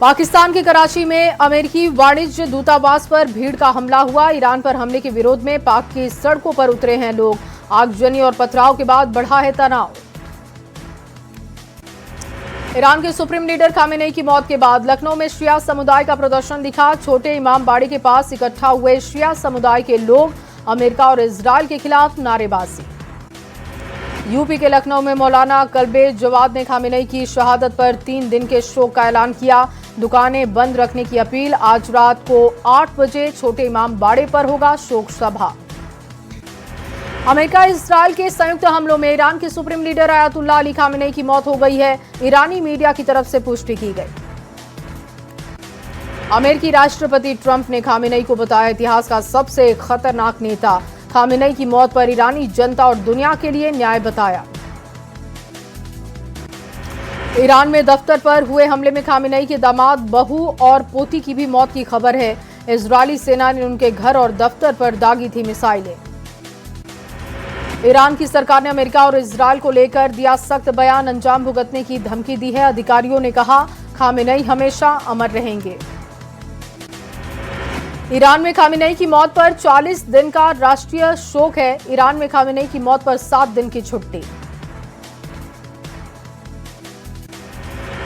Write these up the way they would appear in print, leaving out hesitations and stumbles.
पाकिस्तान के कराची में अमेरिकी वाणिज्य दूतावास पर भीड़ का हमला हुआ। ईरान पर हमले के विरोध में पाक की सड़कों पर उतरे हैं लोग। आगजनी और पथराव के बाद बढ़ा है तनाव। ईरान के सुप्रीम लीडर खामेनेई की मौत के बाद लखनऊ में शिया समुदाय का प्रदर्शन दिखा। छोटे इमाम बाड़ी के पास इकट्ठा हुए शिया समुदाय के लोग अमेरिका और इजरायल के खिलाफ नारेबाजी। यूपी के लखनऊ में मौलाना कल्बे जवाद ने खामेनेई की शहादत पर 3 दिन के शोक का ऐलान किया। दुकानें बंद रखने की अपील। आज रात को 8 बजे छोटे इमाम बाड़े पर होगा शोक सभा। अमेरिका इजरायल के संयुक्त हमलों में ईरान के supreme leader Ayatollah Ali Khamenei की मौत हो गई है। ईरानी मीडिया की तरफ से पुष्टि की गई। अमेरिकी राष्ट्रपति ट्रंप ने खामेनेई को बताया इतिहास का सबसे खतरनाक नेता। खामेनेई की मौत पर ईरानी जनता और दुनिया के लिए न्याय बताया। ईरान में दफ्तर पर हुए हमले में खामेनेई के दामाद, बहू और पोती की भी मौत की खबर है। इजरायली सेना ने उनके घर और दफ्तर पर दागी थी मिसाइलें। ईरान की सरकार ने अमेरिका और इजरायल को लेकर दिया सख्त बयान। अंजाम भुगतने की धमकी दी है। अधिकारियों ने कहा खामेनेई हमेशा अमर रहेंगे। ईरान में खामेनेई की मौत पर 40 दिन का राष्ट्रीय शोक है। ईरान में खामेनेई की मौत पर 7 दिन की छुट्टी।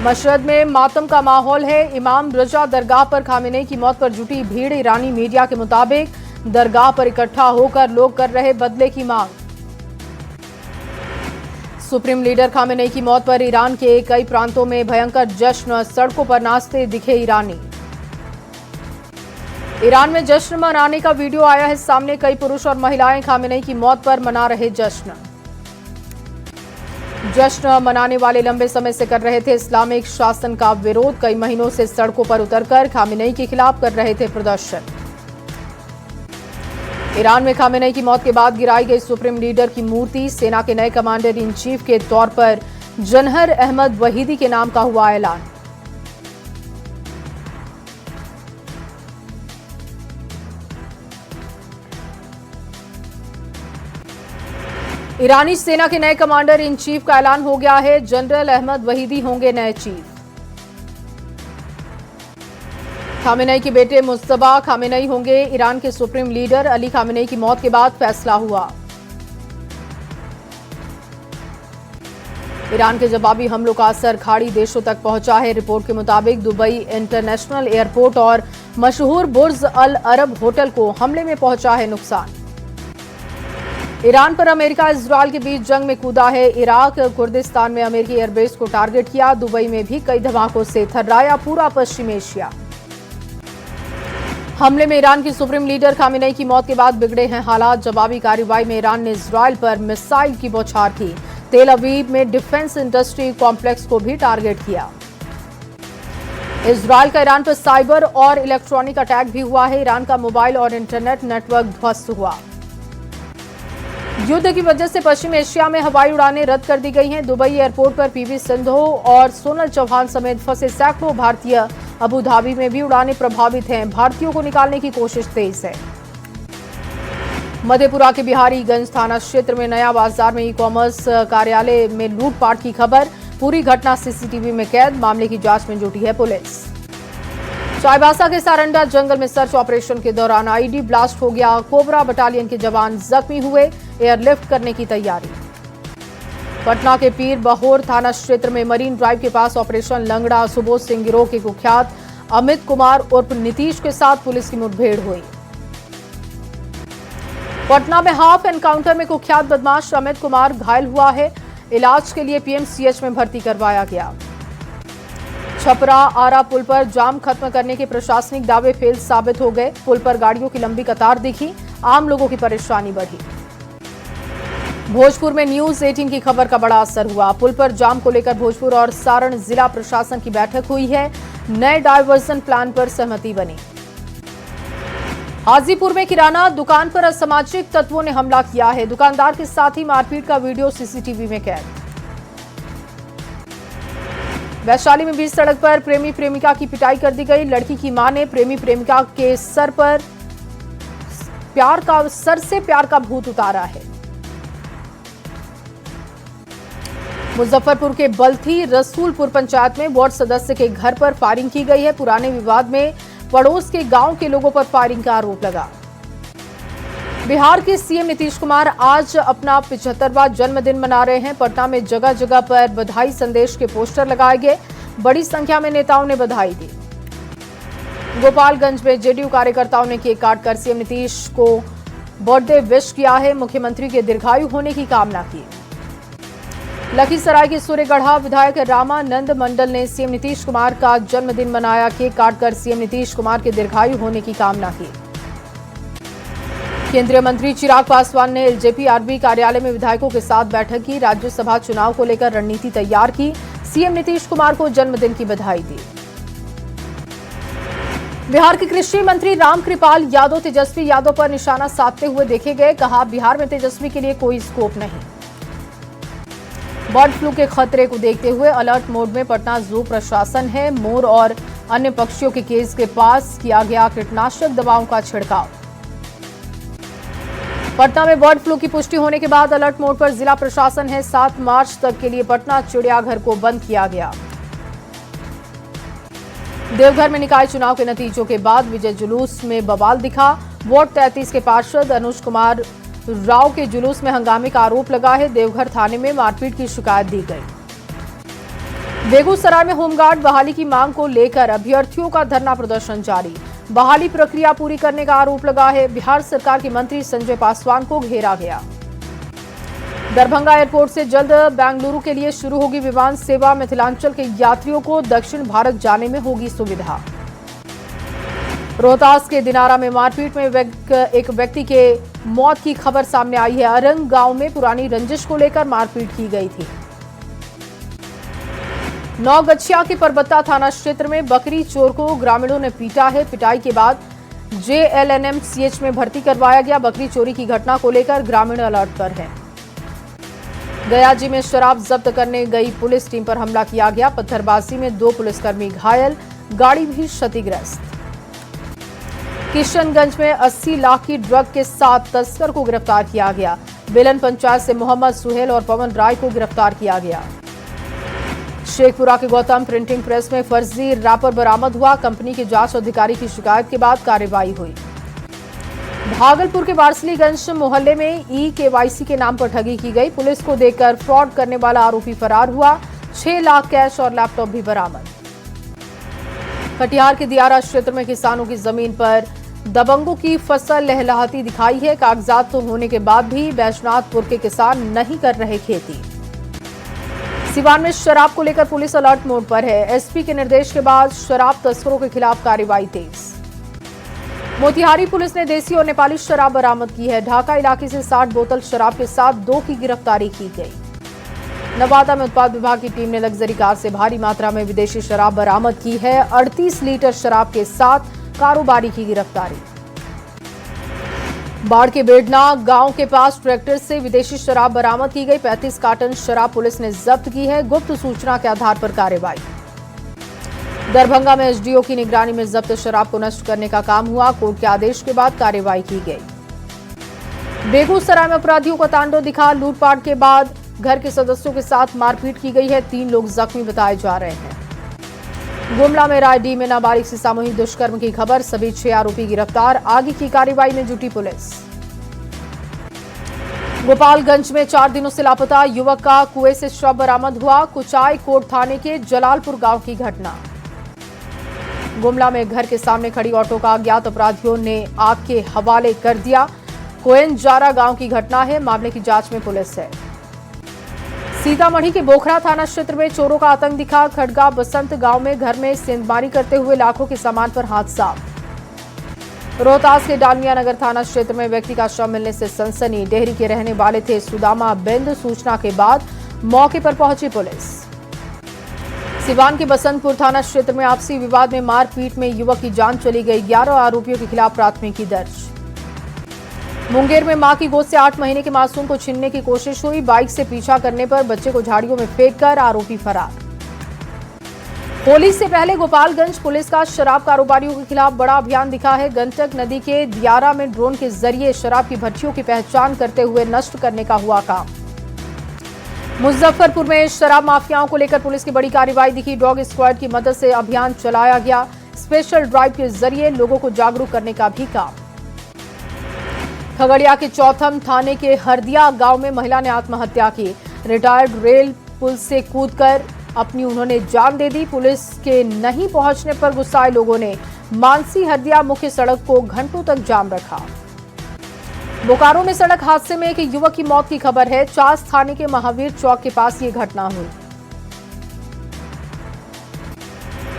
मशहद में मातम का माहौल है। इमाम रजा दरगाह पर खामेनेई की मौत पर जुटी भीड़। ईरानी मीडिया के मुताबिक दरगाह पर इकट्ठा होकर लोग कर रहे बदले की मांग। सुप्रीम लीडर खामेनेई की मौत पर ईरान के कई प्रांतों में भयंकर जश्न। सड़कों पर नाचते दिखे ईरानी। ईरान में जश्न मनाने का वीडियो आया है सामने। कई पुरुष और महिलाएं खामेनेई की मौत पर मना रहे जश्न। जश्न मनाने वाले लंबे समय से कर रहे थे इस्लामिक शासन का विरोध। कई महीनों से सड़कों पर उतरकर खामेनेई के खिलाफ कर रहे थे प्रदर्शन। ईरान में खामेनेई की मौत के बाद गिराई गई सुप्रीम लीडर की मूर्ति। सेना के नए कमांडर इन चीफ के तौर पर जनरल अहमद वहीदी के नाम का हुआ ऐलान। ईरानी सेना के नए कमांडर इन चीफ का ऐलान हो गया है। जनरल अहमद वहीदी होंगे नए चीफ। खामेनेई के बेटे मुस्तफा खामेनेई होंगे ईरान के सुप्रीम लीडर। अली खामेनेई की मौत के बाद फैसला हुआ। ईरान के जवाबी हमलों का असर खाड़ी देशों तक पहुंचा है। रिपोर्ट के मुताबिक दुबई इंटरनेशनल एयरपोर्ट और मशहूर बुर्ज अल अरब होटल को हमले में पहुंचा है नुकसान। ईरान पर अमेरिका इजरायल के बीच जंग में कूदा है। इराक कुर्दिस्तान में अमेरिकी एयरबेस को टारगेट किया। दुबई में भी कई धमाकों से थर्राया पूरा पश्चिम एशिया। हमले में ईरान की सुप्रीम लीडर खामेनेई की मौत के बाद बिगड़े हैं हालात। जवाबी कार्रवाई में ईरान ने इजरायल पर मिसाइल की बौछार की। तेल अवीव में डिफेंस इंडस्ट्री कॉम्प्लेक्स को भी टारगेट किया। इजरायल का ईरान पर साइबर और इलेक्ट्रॉनिक अटैक भी हुआ है। ईरान का मोबाइल और इंटरनेट नेटवर्क ध्वस्त हुआ। युद्ध की वजह से पश्चिम एशिया में हवाई उड़ानें रद्द कर दी गई हैं। दुबई एयरपोर्ट पर पीवी सिंधु और सोनल चौहान समेत फंसे सैकड़ों भारतीय। अबू धाबी में भी उड़ानें प्रभावित हैं। भारतीयों को निकालने की कोशिश तेज है। मधेपुरा के बिहारीगंज थाना क्षेत्र में नया बाजार में ई-कॉमर्स कार्यालय में लूटपाट की खबर। पूरी घटना सीसीटीवी में कैद। मामले की जांच में जुटी है पुलिस। चाईबासा के सारंडा जंगल में सर्च ऑपरेशन के दौरान आईडी ब्लास्ट हो गया। कोबरा बटालियन के जवान जख्मी हुए। एयरलिफ्ट करने की तैयारी। पटना के पीर बहोर थाना क्षेत्र में मरीन ड्राइव के पास ऑपरेशन लंगड़ा सुबोध सिंह गिरोह के कुख्यात अमित कुमार उर्फ नीतीश के साथ पुलिस की मुठभेड़ हुई। पटना में हाफ एनकाउंटर में कुख्यात बदमाश अमित कुमार घायल हुआ है। इलाज के लिए पीएमसीएच में भर्ती करवाया गया। छपरा आरा पुल पर जाम खत्म करने के प्रशासनिक दावे फेल साबित हो गए। पुल पर गाड़ियों की लंबी कतार दिखी। आम लोगों की परेशानी बढ़ी। भोजपुर में न्यूज 18 की खबर का बड़ा असर हुआ। पुल पर जाम को लेकर भोजपुर और सारण जिला प्रशासन की बैठक हुई है। नए डायवर्जन प्लान पर सहमति बनी। हाजीपुर में किराना दुकान पर असामाजिक तत्वों ने हमला किया है। दुकानदार के साथ ही मारपीट का वीडियो सीसीटीवी में कैद। वैशाली में बीच सड़क पर प्रेमी प्रेमिका की पिटाई कर दी गई। लड़की की मां ने प्रेमी प्रेमिका के सर से प्यार का भूत उतारा है। मुजफ्फरपुर के बल्थी रसूलपुर पंचायत में वार्ड सदस्य के घर पर फायरिंग की गई है। पुराने विवाद में पड़ोस के गांव के लोगों पर फायरिंग का आरोप लगा। बिहार के सीएम नीतीश कुमार आज अपना 75वां जन्मदिन मना रहे हैं। पटना में जगह जगह पर बधाई संदेश के पोस्टर लगाए गए। बड़ी संख्या में नेताओं ने बधाई दी। गोपालगंज में जेडीयू कार्यकर्ताओं ने केक काटकर सीएम नीतीश को बर्थडे विश किया है। मुख्यमंत्री के दीर्घायु होने की कामना की। लखीसराय के सूर्यगढ़ा विधायक रामानंद मंडल ने सीएम नीतीश कुमार का जन्मदिन मनाया। केक काटकर सीएम नीतीश कुमार के दीर्घायु होने की कामना की। केंद्रीय मंत्री चिराग पासवान ने एलजेपी-आरबी कार्यालय में विधायकों के साथ बैठक की। राज्यसभा चुनाव को लेकर रणनीति तैयार की। सीएम नीतीश कुमार को जन्मदिन की बधाई दी। बिहार के कृषि मंत्री रामकृपाल यादव तेजस्वी यादव पर निशाना साधते हुए देखे गए। कहा, बिहार में तेजस्वी के लिए कोई स्कोप नहीं। बर्ड फ्लू के खतरे को देखते हुए अलर्ट मोड में पटना जू प्रशासन है। मोर और अन्य पक्षियों के केज के पास किया गया कीटनाशक दवाओं का छिड़काव। पटना में बर्ड फ्लू की पुष्टि होने के बाद अलर्ट मोड पर जिला प्रशासन है। 7 मार्च तक के लिए पटना चिड़ियाघर को बंद किया गया। देवघर में निकाय चुनाव के नतीजों के बाद विजय जुलूस में बवाल दिखा। वार्ड 33 के पार्षद अनुज कुमार राव के जुलूस में हंगामे का आरोप लगा है। देवघर थाने में मारपीट की शिकायत दी गई। बेगूसराय में होमगार्ड बहाली की मांग को लेकर अभ्यर्थियों का धरना प्रदर्शन जारी। बहाली प्रक्रिया पूरी करने का आरोप लगा है। बिहार सरकार के मंत्री संजय पासवान को घेरा गया। दरभंगा एयरपोर्ट से जल्द बेंगलुरु के लिए शुरू होगी विमान सेवा। मिथिलांचल के यात्रियों को दक्षिण भारत जाने में होगी सुविधा। रोहतास के दिनारा में मारपीट में एक व्यक्ति के मौत की खबर सामने आई है। अरंग गांव में पुरानी रंजिश को लेकर मारपीट की गई थी। नौगछिया के परबत्ता थाना क्षेत्र में बकरी चोर को ग्रामीणों ने पीटा है। पिटाई के बाद JLNMCH में भर्ती करवाया गया। बकरी चोरी की घटना को लेकर ग्रामीण अलर्ट पर है। गयाजी में शराब जब्त करने गई पुलिस टीम पर हमला किया गया। पत्थरबाजी में 2 पुलिसकर्मी घायल, गाड़ी भी क्षतिग्रस्त। किशनगंज में 80 लाख की ड्रग के साथ तस्कर को गिरफ्तार किया गया। बेलन पंचायत से मोहम्मद सुहेल और पवन राय को गिरफ्तार किया गया। शेखपुरा के गौतम प्रिंटिंग प्रेस में फर्जी रैपर बरामद हुआ। कंपनी के जांच अधिकारी की शिकायत के बाद कार्रवाई हुई। भागलपुर के वारसलीगंज मोहल्ले में EKYC के नाम पर ठगी की गई। पुलिस को देखकर फ्रॉड करने वाला आरोपी फरार हुआ। 6 लाख कैश और लैपटॉप भी बरामद। कटिहार के दियारा क्षेत्र में किसानों की जमीन पर दबंगों की फसल लहलहाती दिखाई है। कागजात तो होने के बाद भी बैजनाथपुर के किसान नहीं कर रहे खेती। सिवान में शराब को लेकर पुलिस अलर्ट मोड पर है। SP के निर्देश के बाद शराब तस्करों के खिलाफ कार्रवाई तेज। मोतिहारी पुलिस ने देसी और नेपाली शराब बरामद की है। ढाका इलाके से 60 बोतल शराब के साथ 2 की गिरफ्तारी की गई। नवादा में उत्पाद विभाग की टीम ने लग्जरी कार से भारी मात्रा में विदेशी शराब बरामद की है। 38 लीटर शराब के साथ कारोबारी की गिरफ्तारी। बाढ़ के बेडना गांव के पास ट्रैक्टर से विदेशी शराब बरामद की गई। 35 कार्टन शराब पुलिस ने जब्त की है। गुप्त सूचना के आधार पर कार्रवाई। दरभंगा में SDO की निगरानी में जब्त शराब को नष्ट करने का काम हुआ। कोर्ट के आदेश के बाद कार्रवाई की गई। बेगूसराय में अपराधियों का तांडव दिखा। लूटपाट के बाद घर के सदस्यों के साथ मारपीट की गई है। 3 लोग जख्मी बताए जा रहे हैं। गुमला में रायडीह में नाबालिग से सामूहिक दुष्कर्म की खबर। सभी 6 आरोपी गिरफ्तार। आगे की कार्रवाई में जुटी पुलिस। गोपालगंज में 4 दिनों से लापता युवक का कुएं से शव बरामद हुआ। कुचाई कोट थाने के जलालपुर गांव की घटना। गुमला में घर के सामने खड़ी ऑटो का अज्ञात अपराधियों ने आग के हवाले कर दिया। कोयनजारा गांव की घटना है। मामले की जांच में पुलिस है। सीतामढ़ी के बोखरा थाना क्षेत्र में चोरों का आतंक दिखा। खड़गा बसंत गांव में घर में सेंधमारी करते हुए लाखों के सामान पर हाथ साफ। रोहतास के डालमिया नगर थाना क्षेत्र में व्यक्ति का शव मिलने से सनसनी। डेहरी के रहने वाले थे सुदामा बिंद। सूचना के बाद मौके पर पहुंची पुलिस। सिवान के बसंतपुर थाना क्षेत्र में आपसी विवाद में मारपीट में युवक की जान चली गई। 11 आरोपियों के खिलाफ प्राथमिकी दर्ज। मुंगेर में मां की गोद से 8 महीने के मासूम को छीनने की कोशिश हुई। बाइक से पीछा करने पर बच्चे को झाड़ियों में फेंककर आरोपी फरार। होली से पहले गोपालगंज पुलिस का शराब कारोबारियों के खिलाफ बड़ा अभियान दिखा है। गंडक नदी के दियारा में ड्रोन के जरिए शराब की भट्टियों की पहचान करते हुए नष्ट करने का हुआ काम। मुजफ्फरपुर में शराब माफियाओं को लेकर पुलिस की बड़ी कार्रवाई दिखी। डॉग स्क्वाड की मदद से अभियान चलाया गया। स्पेशल ड्राइव के जरिए लोगों को जागरूक करने का भी काम। खगड़िया के चौथम थाने के हरदिया गांव में महिला ने आत्महत्या की। रिटायर्ड रेल पुल से कूदकर अपनी उन्होंने जान दे दी। पुलिस के नहीं पहुंचने पर गुस्साए लोगों ने मानसी हरदिया मुख्य सड़क को घंटों तक जाम रखा। बोकारो में सड़क हादसे में एक युवक की मौत की खबर है। चास थाने के महावीर चौक के पास ये घटना हुई।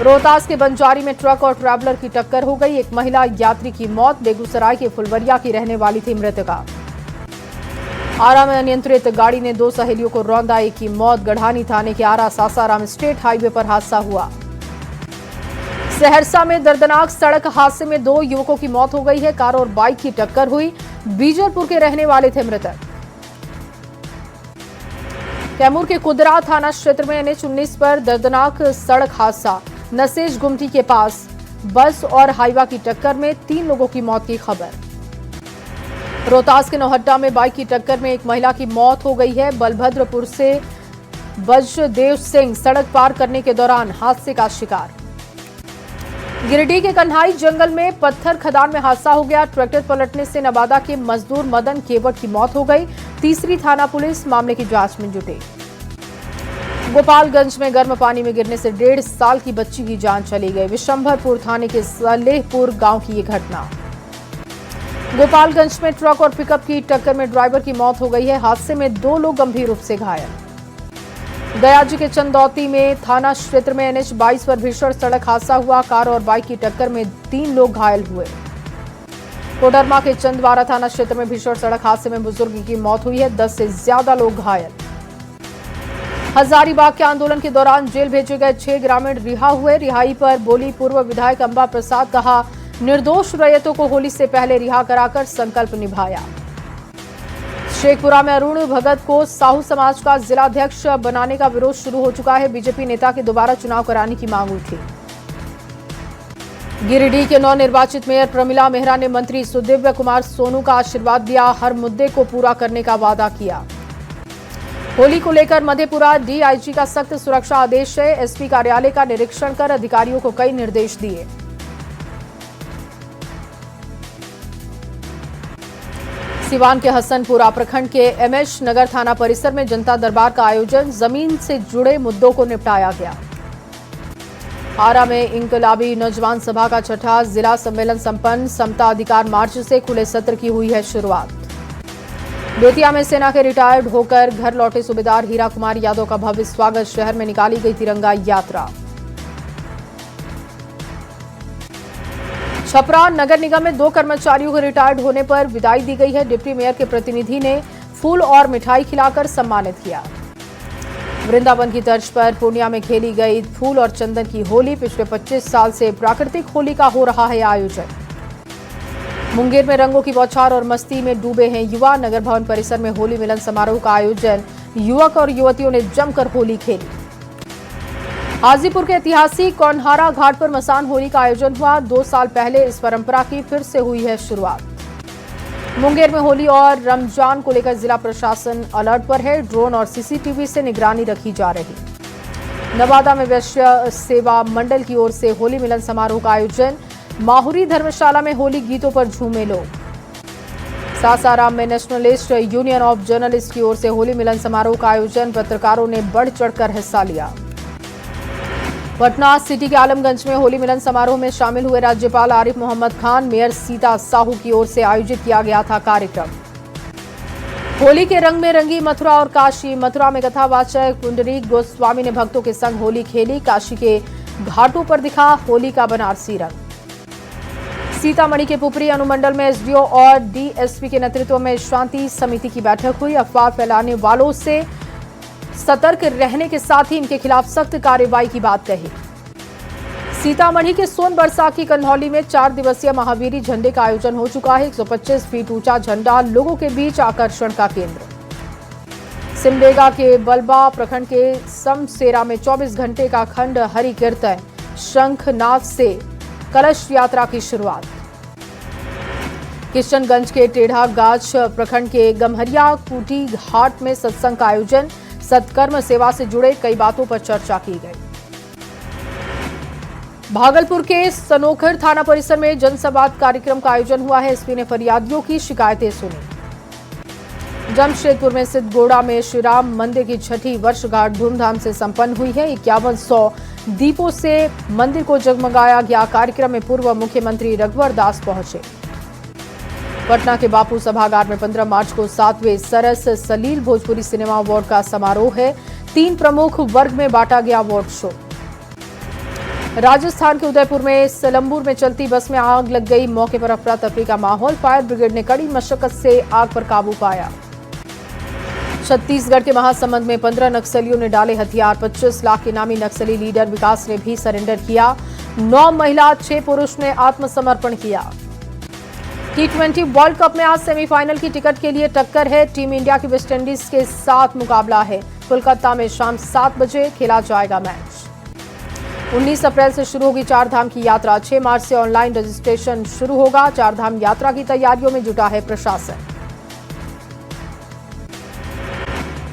रोहतास के बंजारी में ट्रक और ट्रैवलर की टक्कर हो गई। एक महिला यात्री की मौत। बेगूसराय के फुलवरिया की रहने वाली थी मृतका। आरा में अनियंत्रित गाड़ी ने 2 सहेलियों को रौंदा। एक की मौत। गढ़ानी थाने के आरा सासाराम स्टेट हाईवे पर हादसा हुआ। सहरसा में दर्दनाक सड़क हादसे में 2 युवकों की मौत हो गई है। कार और बाइक की टक्कर हुई। बीजलपुर के रहने वाले थे मृतक। कैमूर के कुदरा थाना क्षेत्र में NH-19 पर दर्दनाक सड़क हादसा। नसेज गुमटी के पास बस और हाईवा की टक्कर में 3 लोगों की मौत की खबर। रोहतास के नौहट्टा में बाइक की टक्कर में एक महिला की मौत हो गई है। बलभद्रपुर से बजदेव सिंह सड़क पार करने के दौरान हादसे का शिकार। गिरिडीह के कन्हाई जंगल में पत्थर खदान में हादसा हो गया। ट्रैक्टर पलटने से नवादा के मजदूर मदन केवट की मौत हो गई। तीसरी थाना पुलिस मामले की जांच में जुटी। गोपालगंज में गर्म पानी में गिरने से 1.5 साल की बच्ची की जान चली गई। विशंभरपुर थाने के सलेहपुर गांव की ये घटना। गोपालगंज में ट्रक और पिकअप की टक्कर में ड्राइवर की मौत हो गई है। हादसे में 2 लोग गंभीर रूप से घायल। दयाजी के चंदौती में थाना क्षेत्र में NH-22 पर भीषण सड़क हादसा हुआ। कार और बाइक की टक्कर में 3 लोग घायल हुए। कोडरमा के चंदवारा थाना क्षेत्र में भीषण सड़क हादसे में बुजुर्ग की मौत हुई है। 10 से ज्यादा लोग घायल। हजारीबाग के आंदोलन के दौरान जेल भेजे गए 6 ग्रामीण रिहा हुए। रिहाई पर बोली पूर्व विधायक अंबा प्रसाद। कहा, निर्दोष रैयतों को होली से पहले रिहा कराकर संकल्प निभाया। शेखपुरा में अरुण भगत को साहू समाज का जिलाध्यक्ष बनाने का विरोध शुरू हो चुका है। बीजेपी नेता के दोबारा चुनाव कराने की मांग उठी। गिरिडीह के नवनिर्वाचित मेयर प्रमिला मेहरा ने मंत्री सुदिव्य कुमार सोनू का आशीर्वाद दिया। हर मुद्दे को पूरा करने का वादा किया। होली को लेकर मधेपुरा डीआईजी का सख्त सुरक्षा आदेश है। एसपी कार्यालय का निरीक्षण कर अधिकारियों को कई निर्देश दिए। सिवान के हसनपुरा प्रखंड के MS नगर थाना परिसर में जनता दरबार का आयोजन। जमीन से जुड़े मुद्दों को निपटाया गया। आरा में इंकलाबी नौजवान सभा का 6ठा जिला सम्मेलन संपन्न। समता अधिकार मार्च से खुले सत्र की हुई है शुरुआत। बेतिया में सेना के रिटायर्ड होकर घर लौटे सूबेदार हीरा कुमार यादव का भव्य स्वागत। शहर में निकाली गई तिरंगा यात्रा। छपरा नगर निगम में 2 कर्मचारियों को रिटायर्ड होने पर विदाई दी गई है। डिप्टी मेयर के प्रतिनिधि ने फूल और मिठाई खिलाकर सम्मानित किया। वृंदावन की तर्ज पर पूर्णिया में खेली गई फूल और चंदन की होली। पिछले 25 साल से प्राकृतिक होली का हो रहा है आयोजन। मुंगेर में रंगों की बौछार और मस्ती में डूबे हैं युवा। नगर भवन परिसर में होली मिलन समारोह का आयोजन। युवक और युवतियों ने जमकर होली खेली। हाजीपुर के ऐतिहासिक कौनहारा घाट पर मसान होली का आयोजन हुआ। 2 साल पहले इस परंपरा की फिर से हुई है शुरुआत। मुंगेर में होली और रमजान को लेकर जिला प्रशासन अलर्ट पर है। ड्रोन और CCTV से निगरानी रखी जा रही। नवादा में वैश्य सेवा मंडल की ओर से होली मिलन समारोह का आयोजन। माहुरी धर्मशाला में होली गीतों पर झूमे लोग। सासाराम में नेशनलिस्ट यूनियन ऑफ जर्नलिस्ट की ओर से होली मिलन समारोह का आयोजन। पत्रकारों ने बढ़ चढ़कर हिस्सा लिया। पटना सिटी के आलमगंज में होली मिलन समारोह में शामिल हुए राज्यपाल आरिफ मोहम्मद खान। मेयर सीता साहू की ओर से आयोजित किया गया था कार्यक्रम। होली के रंग में रंगी मथुरा और काशी। मथुरा में कथावाचक पुंडरीक गोस्वामी ने भक्तों के संग होली खेली। काशी के घाटों पर दिखा होली का बनारसी रंग। सीतामढ़ी के पुपरी अनुमंडल में SDO और DSP के नेतृत्व में शांति समिति की बैठक हुई। अफवाह फैलाने वालों से सतर्क रहने के साथ ही इनके खिलाफ सख्त कार्रवाई की बात कही। सीतामढ़ी के सोनबरसा की कन्हौली में 4 दिवसीय महावीरी झंडे का आयोजन हो चुका है। 125 फीट ऊंचा झंडा लोगों के बीच आकर्षण का केंद्र। सिमडेगा के बलबा प्रखंड के समसेरा में 24 घंटे का खंड हरि कीर्तन शंखनाद से कलश यात्रा की शुरुआत। किशनगंज के टेढ़ा गाछ प्रखंड के गम्हरिया कुटी घाट में सत्संग का आयोजन। सत्कर्म सेवा से जुड़े कई बातों पर चर्चा की गई। भागलपुर के सनोखर थाना परिसर में जनसंवाद कार्यक्रम का आयोजन हुआ है। एसपी ने फरियादियों की शिकायतें सुनी। जमशेदपुर में स्थित गोड़ा में श्री राम मंदिर की छठी वर्षगांठ धूमधाम से संपन्न हुई है। 5100 दीपों से मंदिर को जगमगाया गया। कार्यक्रम में पूर्व मुख्यमंत्री रघुवर दास पहुंचे। पटना के बापू सभागार में 15 मार्च को 7वें सरस सलील भोजपुरी सिनेमा अवार्ड का समारोह है। 3 प्रमुख वर्ग में बांटा गया अवार्ड शो। राजस्थान के उदयपुर में सलम्बुर में चलती बस में आग लग गई। मौके पर अफरा तफरी का माहौल। फायर ब्रिगेड ने कड़ी मशक्कत से आग पर काबू पाया। छत्तीसगढ़ के महासमुंद में 15 नक्सलियों ने डाले हथियार। 25 लाख के नामी नक्सली लीडर विकास ने भी सरेंडर किया। 9 महिला 6 पुरुष ने आत्मसमर्पण किया। T20 वर्ल्ड कप में आज सेमीफाइनल की टिकट के लिए टक्कर है। टीम इंडिया की वेस्टइंडीज के साथ मुकाबला है। कोलकाता में शाम 7 बजे खेला जाएगा मैच। 19 अप्रैल से शुरू होगी चारधाम की यात्रा। 6 मार्च से ऑनलाइन रजिस्ट्रेशन शुरू होगा। चारधाम यात्रा की तैयारियों में जुटा है प्रशासन।